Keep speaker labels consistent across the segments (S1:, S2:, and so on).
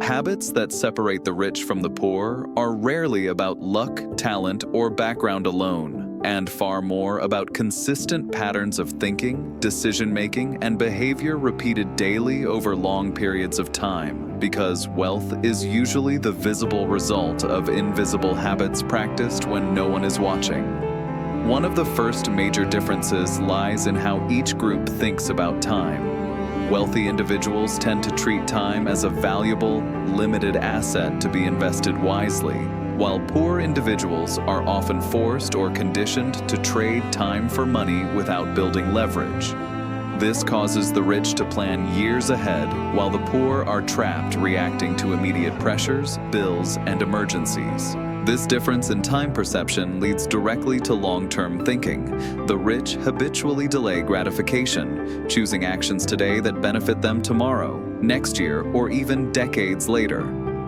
S1: Habits that separate the rich from the poor are rarely about luck, talent, or background alone, and far more about consistent patterns of thinking, decision-making, and behavior repeated daily over long periods of time, because wealth is usually the visible result of invisible habits practiced when no one is watching. One of the first major differences lies in how each group thinks about time. Wealthy individuals tend to treat time as a valuable, limited asset to be invested wisely, while poor individuals are often forced or conditioned to trade time for money without building leverage. This causes the rich to plan years ahead, while the poor are trapped reacting to immediate pressures, bills, and emergencies. This difference in time perception leads directly to long-term thinking. The rich habitually delay gratification, choosing actions today that benefit them tomorrow, next year, or even decades later.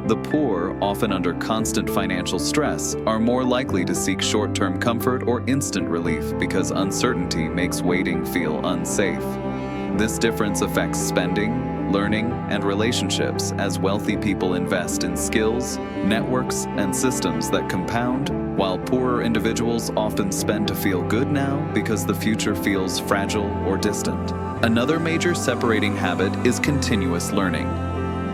S1: The poor, often under constant financial stress, are more likely to seek short-term comfort or instant relief because uncertainty makes waiting feel unsafe. This difference affects spending, learning, and relationships as wealthy people invest in skills, networks, and systems that compound, while poorer individuals often spend to feel good now because the future feels fragile or distant. Another major separating habit is continuous learning.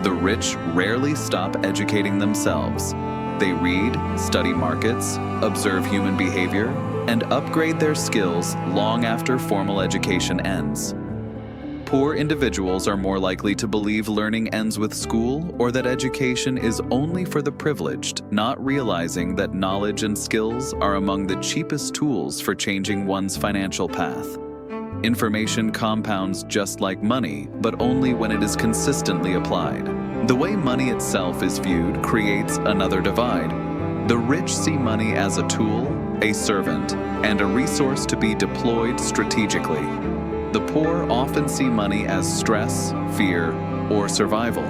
S1: The rich rarely stop educating themselves. They read, study markets, observe human behavior, and upgrade their skills long after formal education ends. Poor individuals are more likely to believe learning ends with school or that education is only for the privileged, not realizing that knowledge and skills are among the cheapest tools for changing one's financial path. Information compounds just like money, but only when it is consistently applied. The way money itself is viewed creates another divide. The rich see money as a tool, a servant, and a resource to be deployed strategically. The poor often see money as stress, fear, or survival.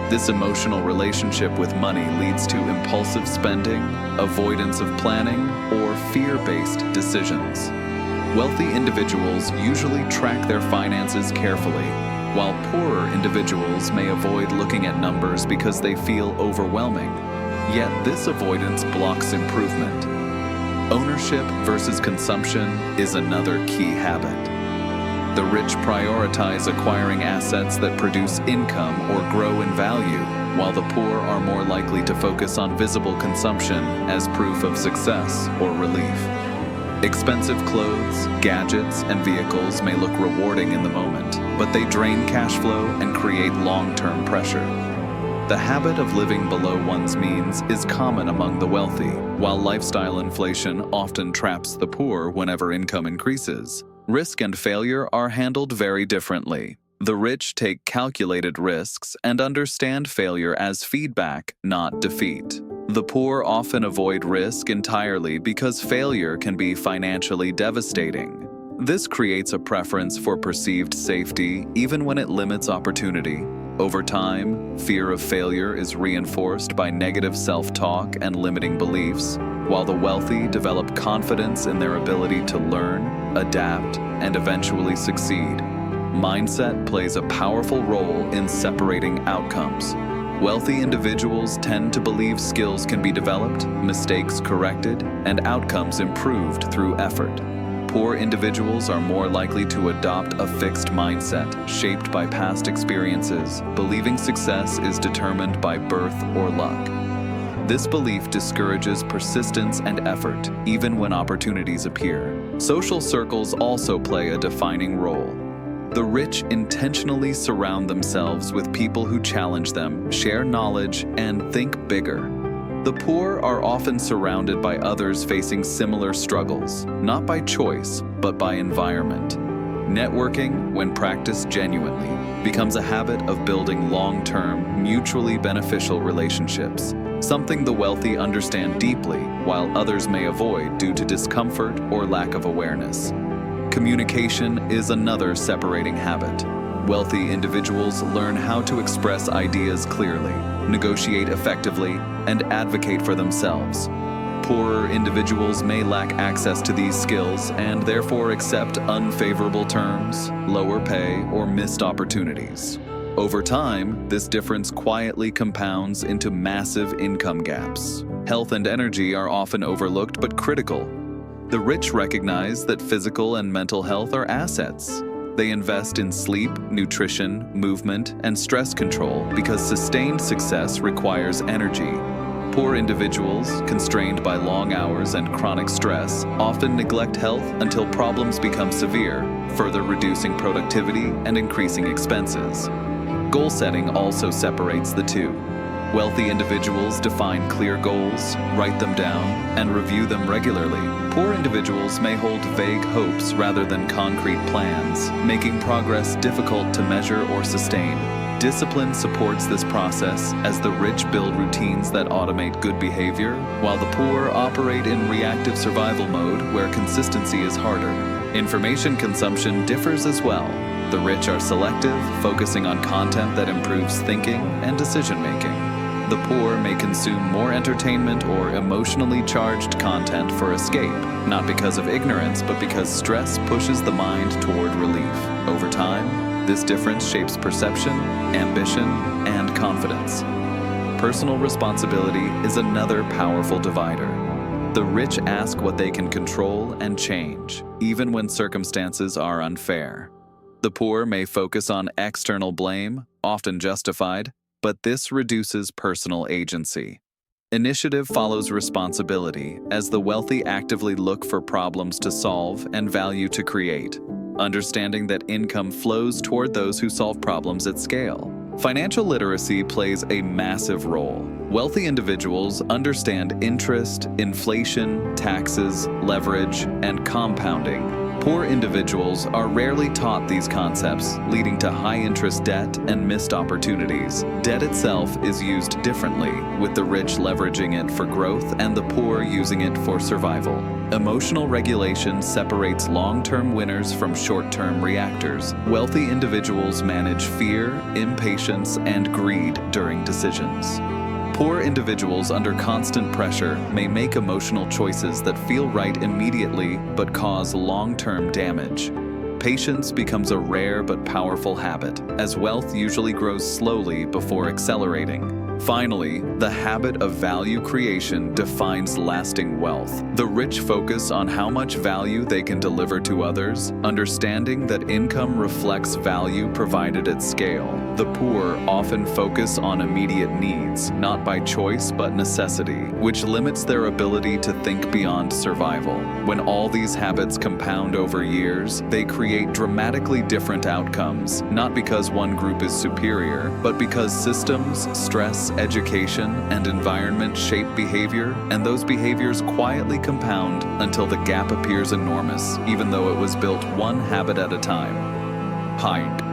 S1: This emotional relationship with money leads to impulsive spending, avoidance of planning, or fear-based decisions. Wealthy individuals usually track their finances carefully, while poorer individuals may avoid looking at numbers because they feel overwhelming. Yet this avoidance blocks improvement. Ownership versus consumption is another key habit. The rich prioritize acquiring assets that produce income or grow in value, while the poor are more likely to focus on visible consumption as proof of success or relief. Expensive clothes, gadgets, and vehicles may look rewarding in the moment, but they drain cash flow and create long-term pressure. The habit of living below one's means is common among the wealthy, while lifestyle inflation often traps the poor whenever income increases. Risk and failure are handled very differently. The rich take calculated risks and understand failure as feedback, not defeat. The poor often avoid risk entirely because failure can be financially devastating. This creates a preference for perceived safety even when it limits opportunity. Over time, fear of failure is reinforced by negative self-talk and limiting beliefs, while the wealthy develop confidence in their ability to learn, adapt, and eventually succeed. Mindset plays a powerful role in separating outcomes. Wealthy individuals tend to believe skills can be developed, mistakes corrected, and outcomes improved through effort. Poor individuals are more likely to adopt a fixed mindset shaped by past experiences, believing success is determined by birth or luck. This belief discourages persistence and effort, even when opportunities appear. Social circles also play a defining role. The rich intentionally surround themselves with people who challenge them, share knowledge, and think bigger. The poor are often surrounded by others facing similar struggles, not by choice, but by environment. Networking, when practiced genuinely, becomes a habit of building long-term, mutually beneficial relationships, something the wealthy understand deeply, while others may avoid due to discomfort or lack of awareness. Communication is another separating habit. Wealthy individuals learn how to express ideas clearly, negotiate effectively, and advocate for themselves. Poorer individuals may lack access to these skills and therefore accept unfavorable terms, lower pay, or missed opportunities. Over time, this difference quietly compounds into massive income gaps. Health and energy are often overlooked but critical. The rich recognize that physical and mental health are assets. They invest in sleep, nutrition, movement, and stress control because sustained success requires energy. Poor individuals, constrained by long hours and chronic stress, often neglect health until problems become severe, further reducing productivity and increasing expenses. Goal setting also separates the two. Wealthy individuals define clear goals, write them down, and review them regularly. Poor individuals may hold vague hopes rather than concrete plans, making progress difficult to measure or sustain. Discipline supports this process as the rich build routines that automate good behavior, while the poor operate in reactive survival mode where consistency is harder. Information consumption differs as well. The rich are selective, focusing on content that improves thinking and decision-making. The poor may consume more entertainment or emotionally charged content for escape, not because of ignorance, but because stress pushes the mind toward relief. Over time, this difference shapes perception, ambition, and confidence. Personal responsibility is another powerful divider. The rich ask what they can control and change, even when circumstances are unfair. The poor may focus on external blame, often justified, but this reduces personal agency. Initiative follows responsibility as the wealthy actively look for problems to solve and value to create, understanding that income flows toward those who solve problems at scale. Financial literacy plays a massive role. Wealthy individuals understand interest, inflation, taxes, leverage, and compounding. Poor individuals are rarely taught these concepts, leading to high-interest debt and missed opportunities. Debt itself is used differently, with the rich leveraging it for growth and the poor using it for survival. Emotional regulation separates long-term winners from short-term reactors. Wealthy individuals manage fear, impatience, and greed during decisions. Poor individuals under constant pressure may make emotional choices that feel right immediately but cause long-term damage. Patience becomes a rare but powerful habit, as wealth usually grows slowly before accelerating. Finally, the habit of value creation defines lasting wealth. The rich focus on how much value they can deliver to others, understanding that income reflects value provided at scale. The poor often focus on immediate needs, not by choice but necessity, which limits their ability to think beyond survival. When all these habits compound over years, they create dramatically different outcomes, not because one group is superior, but because systems, stress, education, and environment shape behavior, and those behaviors quietly compound until the gap appears enormous, even though it was built one habit at a time. Hi.